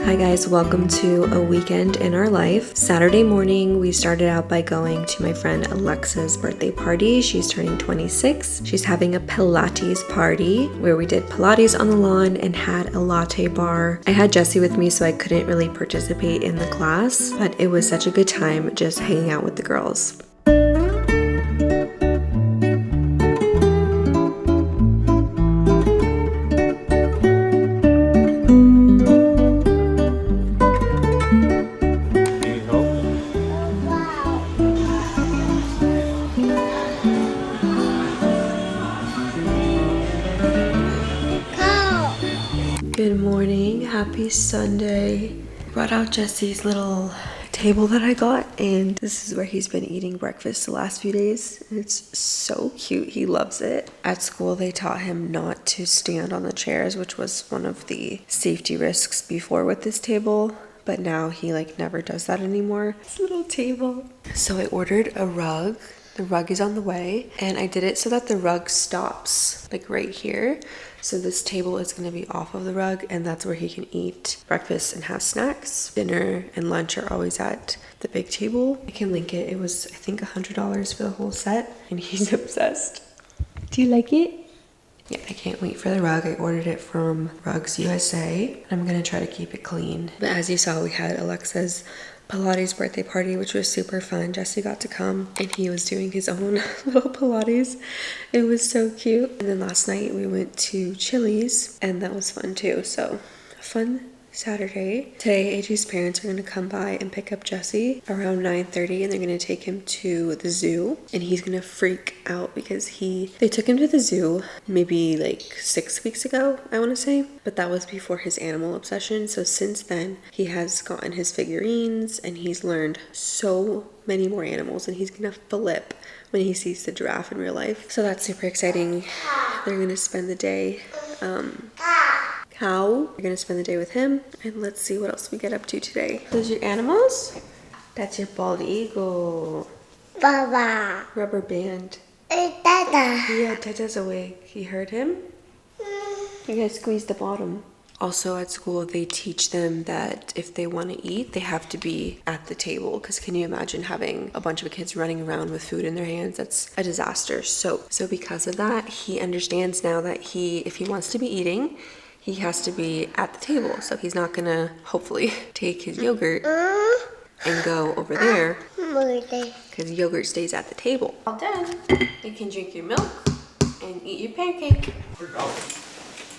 Hi guys, welcome to a weekend in our life. Saturday morning, we started out by going to my friend Alexa's birthday party. She's turning 26. She's having a Pilates party where we did Pilates on the lawn and had a latte bar. I had Jessie with me, so I couldn't really participate in the class, but it was such a good time just hanging out with the girls. Good morning, happy Sunday. Brought out Jesse's little table that I got, and this is where he's been eating breakfast the last few days. It's so cute, he loves it. At school they taught him not to stand on the chairs, which was one of the safety risks before with this table, but now he never does that anymore. This little table. So I ordered a rug. The rug is on the way, and I did it so that the rug stops right here. So this table is going to be off of the rug, and that's where he can eat breakfast and have snacks. Dinner and lunch are always at the big table. I can link it. It was, I think, $100 for the whole set, and he's obsessed. Do you like it? Yeah, I can't wait for the rug. I ordered it from Rugs USA. I'm going to try to keep it clean. But as you saw, we had Alexa's Pilates birthday party, which was super fun. Jesse got to come and he was doing his own little Pilates. It was so cute. And then last night we went to Chili's and that was fun too. So fun Saturday. Today AJ's parents are going to come by and pick up Jesse around 9:30, and they're going to take him to the zoo, and he's going to freak out because they took him to the zoo maybe 6 weeks ago, I want to say, but that was before his animal obsession. So since then he has gotten his figurines and he's learned so many more animals, and he's going to flip when he sees the giraffe in real life. So that's super exciting. They're going to spend the day We're gonna spend the day with him, and let's see what else we get up to today. Those are your animals? That's your bald eagle. Baba. Rubber band. Dada. Yeah, Dada's awake. You heard him? You gotta squeeze the bottom. Also at school, they teach them that if they want to eat, they have to be at the table. Because can you imagine having a bunch of kids running around with food in their hands? That's a disaster. So because of that, he understands now that if he wants to be eating, he has to be at the table. So he's not gonna, hopefully, take his yogurt and go over there, because yogurt stays at the table. All done. You can drink your milk and eat your pancake.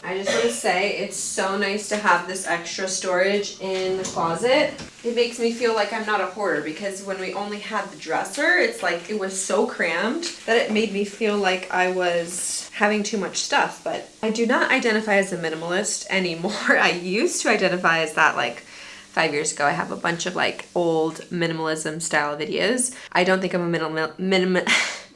I just want to say it's so nice to have this extra storage in the closet. It makes me feel like I'm not a hoarder, because when we only had the dresser, it's it was so crammed that it made me feel like I was having too much stuff. But I do not identify as a minimalist anymore. I used to identify as that 5 years ago. I have a bunch of old minimalism style videos. I don't think I'm a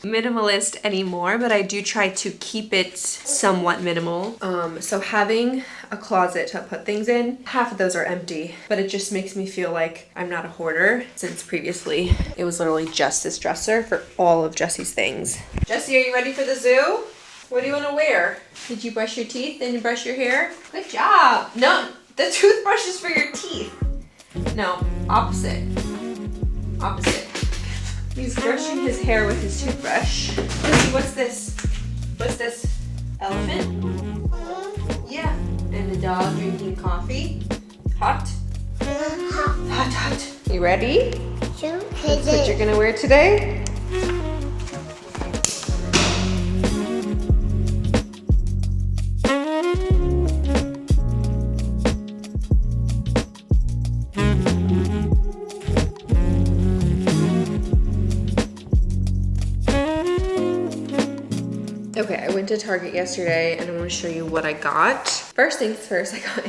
minimalist anymore, but I do try to keep it somewhat minimal. So having a closet to put things in, half of those are empty, but it just makes me feel like I'm not a hoarder, since previously it was literally just this dresser for all of Jesse's things. Jesse, are you ready for the zoo? What do you want to wear? Did you brush your teeth and you brush your hair? Good job. No, the toothbrush is for your teeth. No, opposite. Opposite. He's brushing his hair with his toothbrush. Jesse, what's this? What's this? Elephant? Yeah. And the dog drinking coffee. Hot? Hot, hot. You ready? That's what you're gonna wear today? Okay, I went to Target yesterday and I want to show you what I got. First things first, I got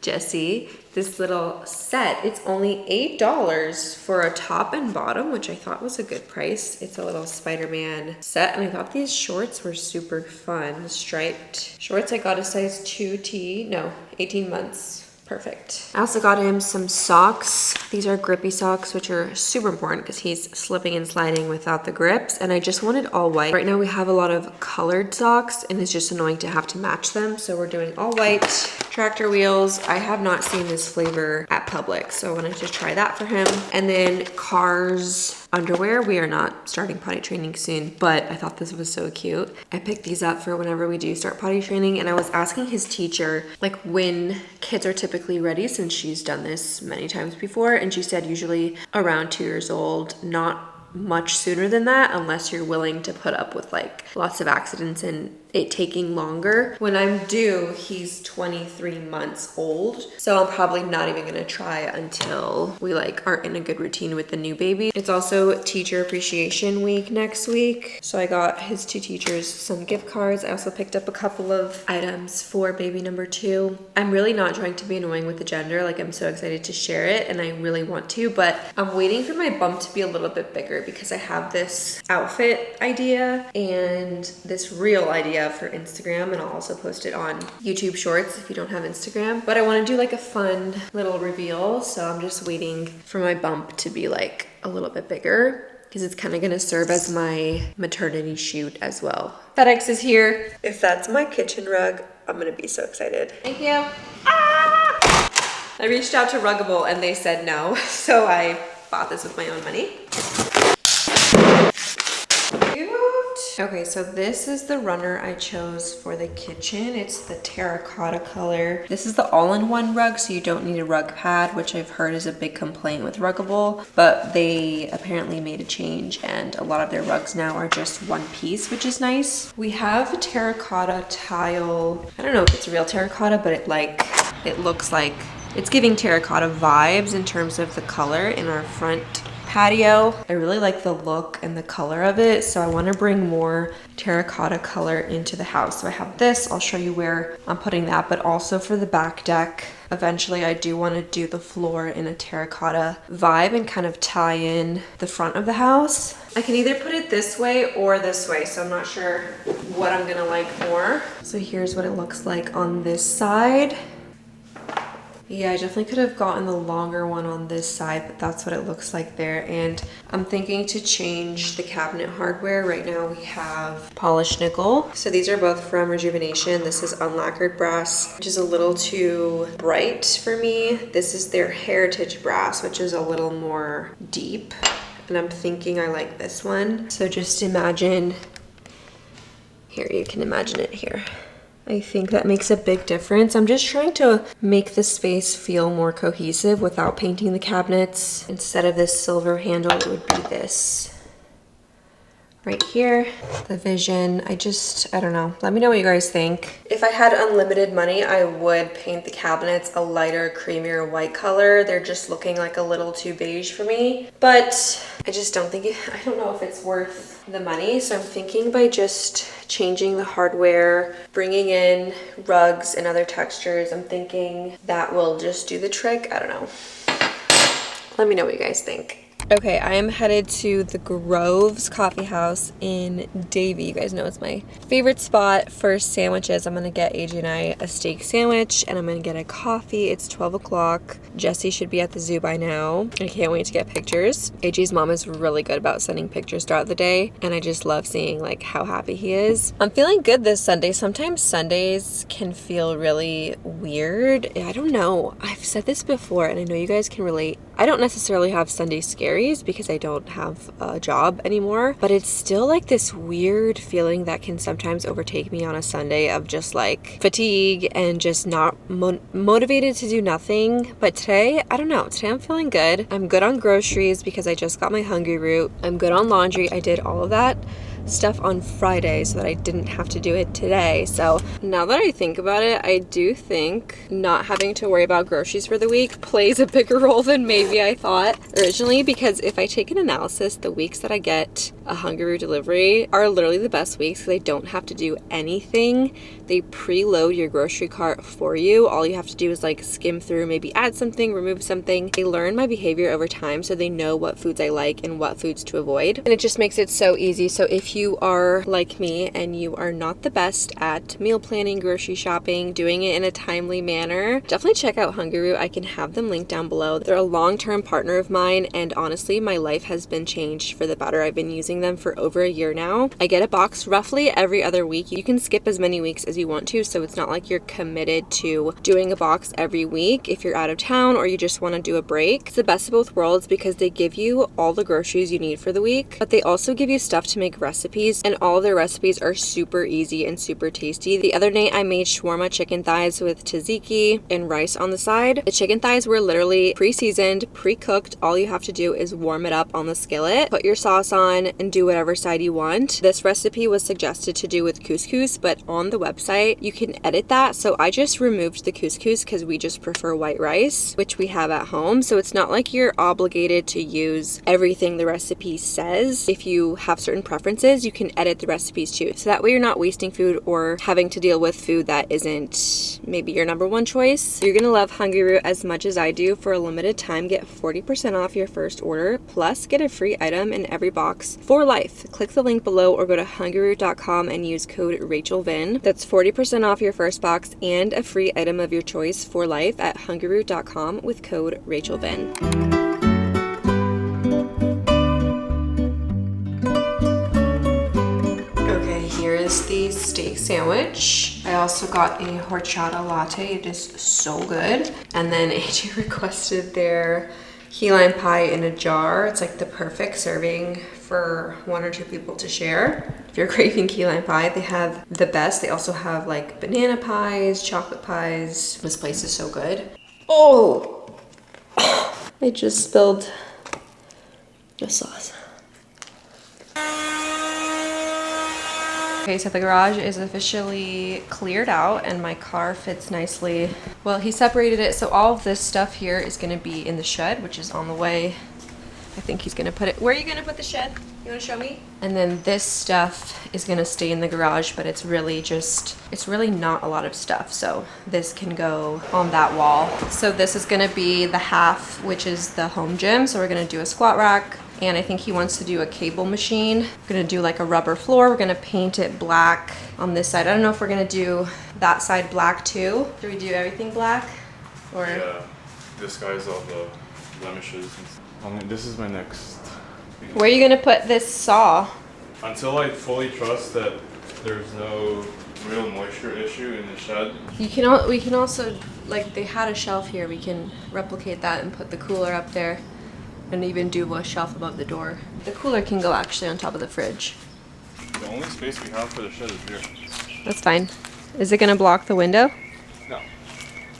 Jesse, this little set. It's only $8 for a top and bottom, which I thought was a good price. It's a little Spider-Man set, and I thought these shorts were super fun. Striped shorts. I got a size 2T, no, 18 months. Perfect. I also got him some socks. These are grippy socks, which are super important because he's slipping and sliding without the grips. And I just wanted all white. Right now we have a lot of colored socks and it's just annoying to have to match them. So we're doing all white. Tractor wheels. I have not seen this flavor at Publix, so I wanted to try that for him. And then Cars underwear. We are not starting potty training soon, but I thought this was so cute. I picked these up for whenever we do start potty training, and I was asking his teacher like when kids are typically ready, since she's done this many times before, and she said usually around 2 years old, not much sooner than that unless you're willing to put up with like lots of accidents and it taking longer. When I'm due, he's 23 months old, so I'm probably not even gonna try until we like are in a good routine with the new baby. It's also Teacher Appreciation Week next week, so I got his 2 teachers some gift cards. I also picked up a couple of items for baby number 2. I'm really not trying to be annoying with the gender, like I'm so excited to share it and I really want to, but I'm waiting for my bump to be a little bit bigger because I have this outfit idea and this reel idea for Instagram, and I'll also post it on YouTube Shorts if you don't have Instagram. But I want to do like a fun little reveal, so I'm just waiting for my bump to be like a little bit bigger because it's kind of going to serve as my maternity shoot as well. FedEx is here. If that's my kitchen rug, I'm going to be so excited. Thank you. Ah! I reached out to Ruggable and they said no, so I bought this with my own money. Okay, so this is the runner I chose for the kitchen. It's the terracotta color. This is the all-in-one rug, so you don't need a rug pad, which I've heard is a big complaint with Ruggable, but they apparently made a change and a lot of their rugs now are just one piece, which is nice. We have a terracotta tile. I don't know if it's real terracotta, but it looks like it's giving terracotta vibes in terms of the color in our front patio. I really like the look and the color of it, so I want to bring more terracotta color into the house. So I have this, I'll show you where I'm putting that, but also for the back deck, eventually I do want to do the floor in a terracotta vibe and kind of tie in the front of the house. I can either put it this way or this way, so I'm not sure what I'm gonna like more. So here's what it looks like on this side. Yeah, I definitely could have gotten the longer one on this side, but that's what it looks like there. And I'm thinking to change the cabinet hardware. Right now we have polished nickel. So these are both from Rejuvenation. This is unlacquered brass, which is a little too bright for me. This is their heritage brass, which is a little more deep. And I'm thinking I like this one. So just imagine, here, you can imagine it here. I think that makes a big difference. I'm just trying to make the space feel more cohesive without painting the cabinets. Instead of this silver handle, it would be this right here. The vision, I don't know. Let me know what you guys think. If I had unlimited money, I would paint the cabinets a lighter, creamier white color. They're just looking like a little too beige for me. But I just don't think I don't know if it's worth the money. So I'm thinking by just changing the hardware, bringing in rugs and other textures, I'm thinking that will just do the trick. I don't know. Let me know what you guys think. Okay, I am headed to the Groves Coffee House in Davie. You guys know it's my favorite spot for sandwiches. I'm gonna get AJ and I a steak sandwich and I'm gonna get a coffee. It's 12 o'clock. Jesse should be at the zoo by now. I can't wait to get pictures. AJ's mom is really good about sending pictures throughout the day and I just love seeing like how happy he is. I'm feeling good this Sunday. Sometimes Sundays can feel really weird. I don't know. I've said this before and I know you guys can relate. I don't necessarily have Sunday scaries because I don't have a job anymore, but it's still like this weird feeling that can sometimes overtake me on a Sunday of just like fatigue and just not motivated to do nothing. But today, I don't know. Today I'm feeling good. I'm good on groceries because I just got my Hungry Root. I'm good on laundry. I did all of that stuff on Friday so that I didn't have to do it today. So now that I think about it, I do think not having to worry about groceries for the week plays a bigger role than maybe I thought originally, because if I take an analysis, the weeks that I get a Hungry Root delivery are literally the best weeks because I don't have to do anything. They preload your grocery cart for you. All you have to do is like skim through, maybe add something, remove something. They learn my behavior over time, so they know what foods I like and what foods to avoid. And it just makes it so easy. So if you are like me and you are not the best at meal planning, grocery shopping, doing it in a timely manner, definitely check out Hungry Root. I can have them linked down below. They're a long-term partner of mine, and honestly, my life has been changed for the better. I've been using using them for over a year now. I get a box roughly every other week. You can skip as many weeks as you want to, so it's not like you're committed to doing a box every week if you're out of town or you just want to do a break. It's the best of both worlds because they give you all the groceries you need for the week, but they also give you stuff to make recipes, and all their recipes are super easy and super tasty. The other night I made shawarma chicken thighs with tzatziki and rice on the side. The chicken thighs were literally pre-seasoned, pre-cooked. All you have to do is warm it up on the skillet, put your sauce on, and do whatever side you want. This recipe was suggested to do with couscous, but on the website you can edit that, so I just removed the couscous because we just prefer white rice, which we have at home. So it's not like you're obligated to use everything the recipe says. If you have certain preferences, you can edit the recipes too, so that way you're not wasting food or having to deal with food that isn't maybe your number one choice. You're gonna love Hungry Root as much as I do. For a limited time, get 40% off your first order, plus get a free item in every box for life. Click the link below or go to hungryroot.com and use code RachelVin. That's 40% off your first box and a free item of your choice for life at hungryroot.com with code RachelVin. Here is the steak sandwich. I also got a horchata latte. It is so good. And then AJ requested their key lime pie in a jar. It's like the perfect serving for 1 or 2 people to share. If you're craving key lime pie, they have the best. They also have like banana pies, chocolate pies. This place is so good. Oh! I just spilled the sauce. Okay, so the garage is officially cleared out and my car fits nicely. Well, he separated it, so all of this stuff here is gonna be in the shed, which is on the way. I think he's gonna put it, where are you gonna put the shed? You wanna show me? And then this stuff is gonna stay in the garage, but it's really not a lot of stuff. So this can go on that wall. So this is gonna be the half, which is the home gym. So we're gonna do a squat rack. And I think he wants to do a cable machine. We're gonna do like a rubber floor. We're gonna paint it black on this side. I don't know if we're gonna do that side black too. Do we do everything black? Or yeah, disguise all the blemishes. This is my next thing. Where are you gonna put this saw? Until I fully trust that there's no real moisture issue in the shed. We can also, like, they had a shelf here. We can replicate that and put the cooler up there. And even do a shelf above the door. The cooler can go actually on top of the fridge. The only space we have for the shed is here. That's fine. Is it gonna block the window? No.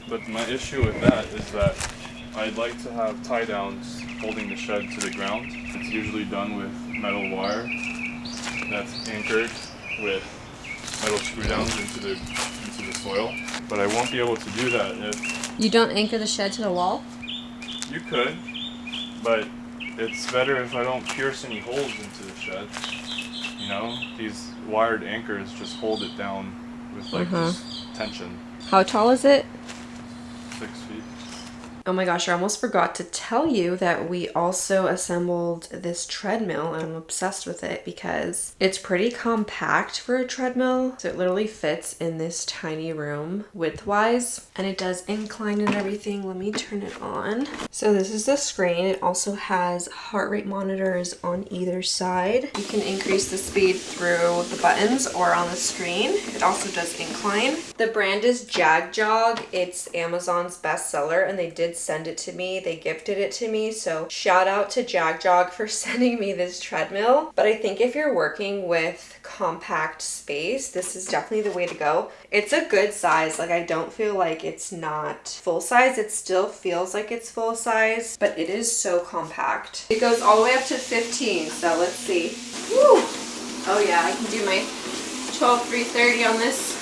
But my issue with that is that I'd like to have tie downs holding the shed to the ground. It's usually done with metal wire that's anchored with metal screw downs into the soil. But I won't be able to do that if... You don't anchor the shed to the wall? You could. But it's better if I don't pierce any holes into the shed. You know, these wired anchors just hold it down with like this tension. How tall is it? 6 feet. Oh my gosh, I almost forgot to tell you that we also assembled this treadmill, and I'm obsessed with it because it's pretty compact for a treadmill. So it literally fits in this tiny room width-wise, and it does incline and everything. Let me turn it on. So this is the screen. It also has heart rate monitors on either side. You can increase the speed through the buttons or on the screen. It also does incline. The brand is Jag Jog. It's Amazon's bestseller, and they did send it to me. They gifted it to me, so shout out to Jag Jog for sending me this treadmill. But I think if you're working with compact space, this is definitely the way to go. It's a good size. Like, I don't feel like it's not full size. It still feels like it's full size, but it is so compact. It goes all the way up to 15, so let's see. Woo! Oh yeah, I can do my 12-330 on this.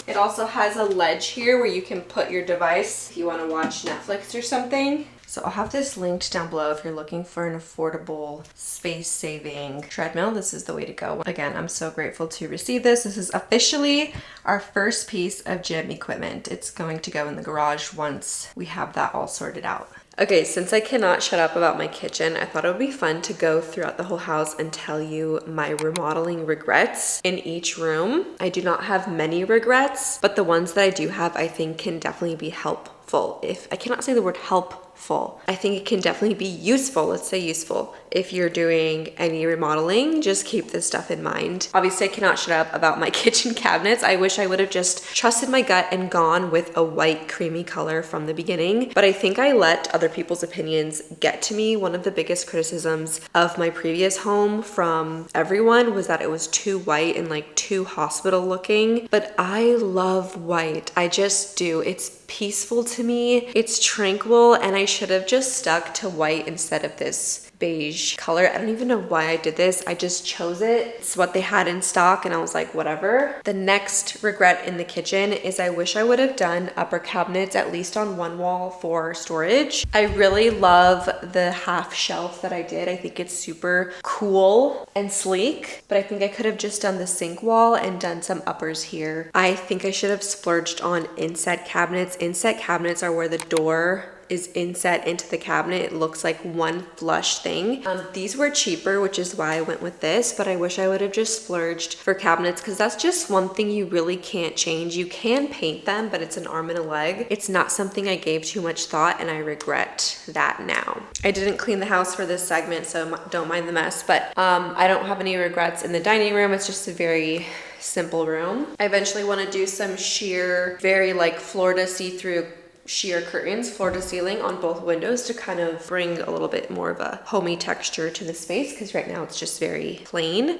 It also has a ledge here where you can put your device if you want to watch Netflix or something. So I'll have this linked down below if you're looking for an affordable, space-saving treadmill. This is the way to go. Again, I'm so grateful to receive this. This is officially our first piece of gym equipment. It's going to go in the garage once we have that all sorted out. Okay, since I cannot shut up about my kitchen, I thought it would be fun to go throughout the whole house and tell you my remodeling regrets in each room. I do not have many regrets, but the ones that I do have, I think can definitely be helpful. I cannot say the word helpful full. I think it can definitely be useful, let's say useful. If you're doing any remodeling, just keep this stuff in mind. Obviously, I cannot shut up about my kitchen cabinets. I wish I would have just trusted my gut and gone with a white creamy color from the beginning, but I think I let other people's opinions get to me. One of the biggest criticisms of my previous home from everyone was that it was too white and like too hospital looking, but I love white. I just do. It's peaceful to me. It's tranquil, and I should have just stuck to white instead of this beige color. I don't even know why I did this. I just chose it. It's what they had in stock and I was like, whatever. The next regret in the kitchen is I wish I would have done upper cabinets at least on one wall for storage. I really love the half shelf that I did. I think it's super cool and sleek, but I think I could have just done the sink wall and done some uppers here. I think I should have splurged on inset cabinets. Inset cabinets are where the door is inset into the cabinet. It looks like one flush thing. These were cheaper, which is why I went with this, but I wish I would have just splurged for cabinets because that's just one thing you really can't change. You can paint them, but it's an arm and a leg. It's not something I gave too much thought, and I regret that now. I didn't clean the house for this segment, so don't mind the mess, but I don't have any regrets in the dining room. It's just a very simple room. I eventually want to do some sheer, very like Florida see-through sheer curtains, floor to ceiling on both windows to kind of bring a little bit more of a homey texture to the space because right now it's just very plain.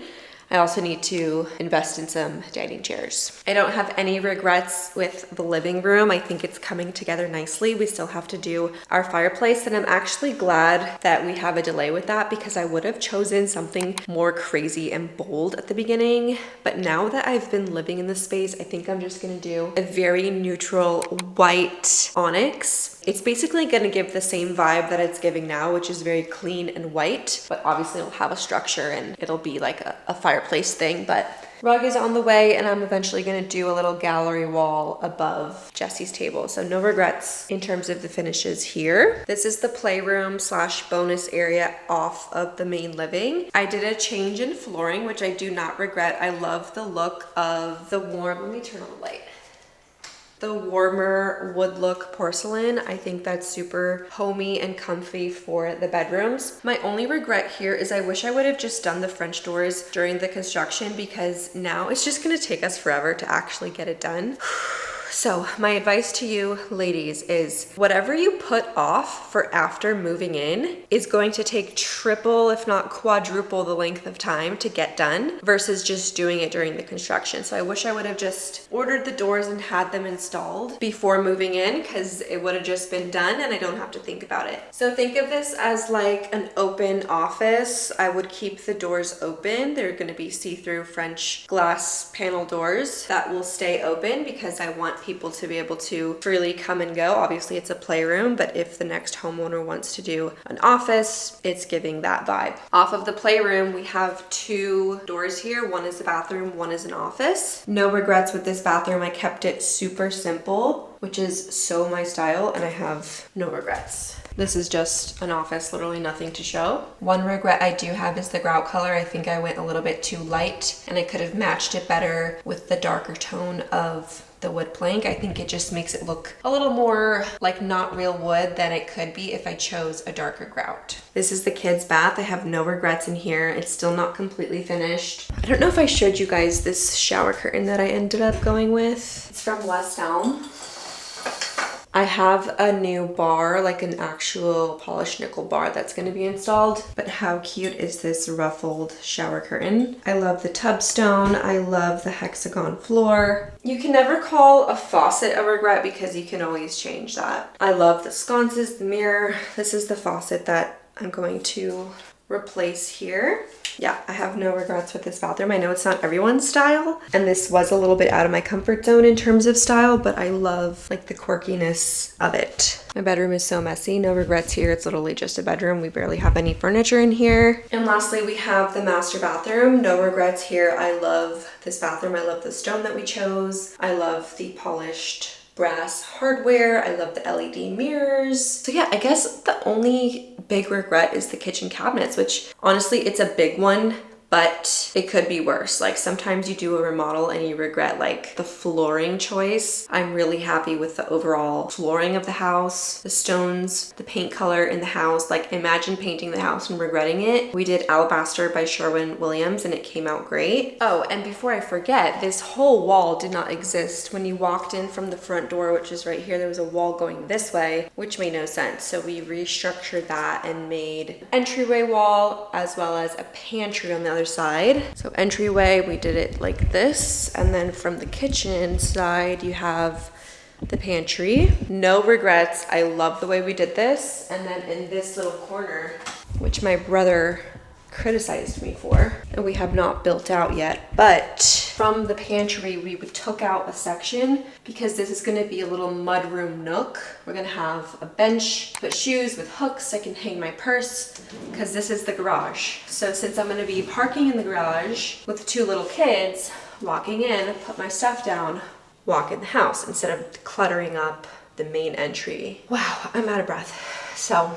I also need to invest in some dining chairs. I don't have any regrets with the living room. I think it's coming together nicely. We still have to do our fireplace, and I'm actually glad that we have a delay with that because I would have chosen something more crazy and bold at the beginning. But now that I've been living in the space, I think I'm just gonna do a very neutral white onyx. It's basically gonna give the same vibe that it's giving now, which is very clean and white, but obviously it'll have a structure and it'll be like a fireplace thing. But rug is on the way, and I'm eventually gonna do a little gallery wall above Jesse's table. So no regrets in terms of the finishes here. This is the playroom / bonus area off of the main living. I did a change in flooring, which I do not regret. I love the look of the warm, let me turn on the light. The warmer wood look porcelain. I think that's super homey and comfy for the bedrooms. My only regret here is I wish I would have just done the French doors during the construction because now it's just gonna take us forever to actually get it done. So my advice to you ladies is whatever you put off for after moving in is going to take triple, if not quadruple the length of time to get done versus just doing it during the construction. So I wish I would have just ordered the doors and had them installed before moving in because it would have just been done and I don't have to think about it. So think of this as like an open office. I would keep the doors open. They're going to be see-through French glass panel doors that will stay open because I want people to be able to freely come and go. Obviously it's a playroom, but if the next homeowner wants to do an office, it's giving that vibe. Off of the playroom, we have two doors here. One is the bathroom, one is an office. No regrets with this bathroom. I kept it super simple, which is so my style, and I have no regrets. This is just an office, literally nothing to show. One regret I do have is the grout color. I think I went a little bit too light and I could have matched it better with the darker tone of the wood plank. I think it just makes it look a little more like not real wood than it could be if I chose a darker grout. This is the kids' bath. I have no regrets in here. It's still not completely finished. I don't know if I showed you guys this shower curtain that I ended up going with. It's from West Elm. I have a new bar, like an actual polished nickel bar that's going to be installed. But how cute is this ruffled shower curtain? I love the tub stone. I love the hexagon floor. You can never call a faucet a regret because you can always change that. I love the sconces, the mirror. This is the faucet that I'm going to replace here. Yeah, I have no regrets with this bathroom. I know it's not everyone's style, and this was a little bit out of my comfort zone in terms of style, but I love like the quirkiness of it. My bedroom is so messy. No regrets here. It's literally just a bedroom. We barely have any furniture in here. And lastly, we have the master bathroom. No regrets here. I love this bathroom. I love the stone that we chose. I love the polished brass hardware. I love the LED mirrors. So yeah, I guess the only big regret is the kitchen cabinets, which honestly, it's a big one, but it could be worse. Like sometimes you do a remodel and you regret like the flooring choice. I'm really happy with the overall flooring of the house, the stones, the paint color in the house. Like imagine painting the house and regretting it. We did Alabaster by Sherwin-Williams and it came out great. Oh, and before I forget, this whole wall did not exist. When you walked in from the front door, which is right here, there was a wall going this way, which made no sense. So we restructured that and made entryway wall as well as a pantry on the other side. So entryway, we did it like this. And then from the kitchen side, you have the pantry. No regrets. I love the way we did this. And then in this little corner, which my brother criticized me for, and we have not built out yet, but from the pantry we took out a section because this is going to be a little mudroom nook. We're going to have a bench, put shoes with hooks. I can hang my purse because this is the garage. So since I'm going to be parking in the garage with 2 little kids, walking in, put my stuff down, walk in the house instead of cluttering up the main entry. Wow, I'm out of breath. So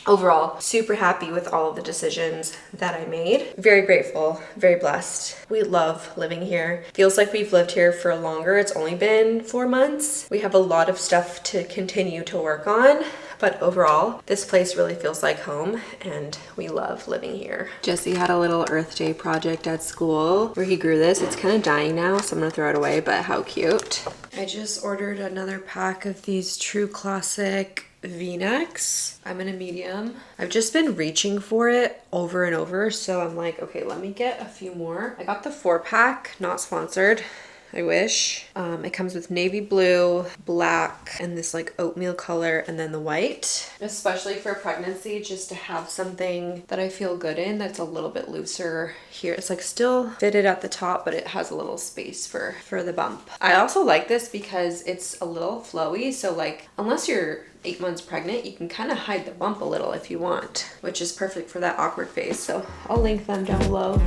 overall, super happy with all of the decisions that I made. Very grateful, very blessed. We love living here. Feels like we've lived here for longer. It's only been 4 months. We have a lot of stuff to continue to work on, but overall, this place really feels like home and we love living here. Jesse had a little Earth Day project at school where he grew this. It's kind of dying now, so I'm gonna throw it away, but how cute. I just ordered another pack of these True Classic V-necks. I'm in a medium. I've just been reaching for it over and over, so I'm like, okay, let me get a few more. I got the 4-pack, not sponsored. I wish. It comes with navy blue, black, and this like oatmeal color, and then the white. Especially for pregnancy, just to have something that I feel good in that's a little bit looser here. It's like still fitted at the top, but it has a little space for the bump. I also like this because it's a little flowy, so like unless you're 8 months pregnant, you can kind of hide the bump a little if you want, which is perfect for that awkward phase. So I'll link them down below.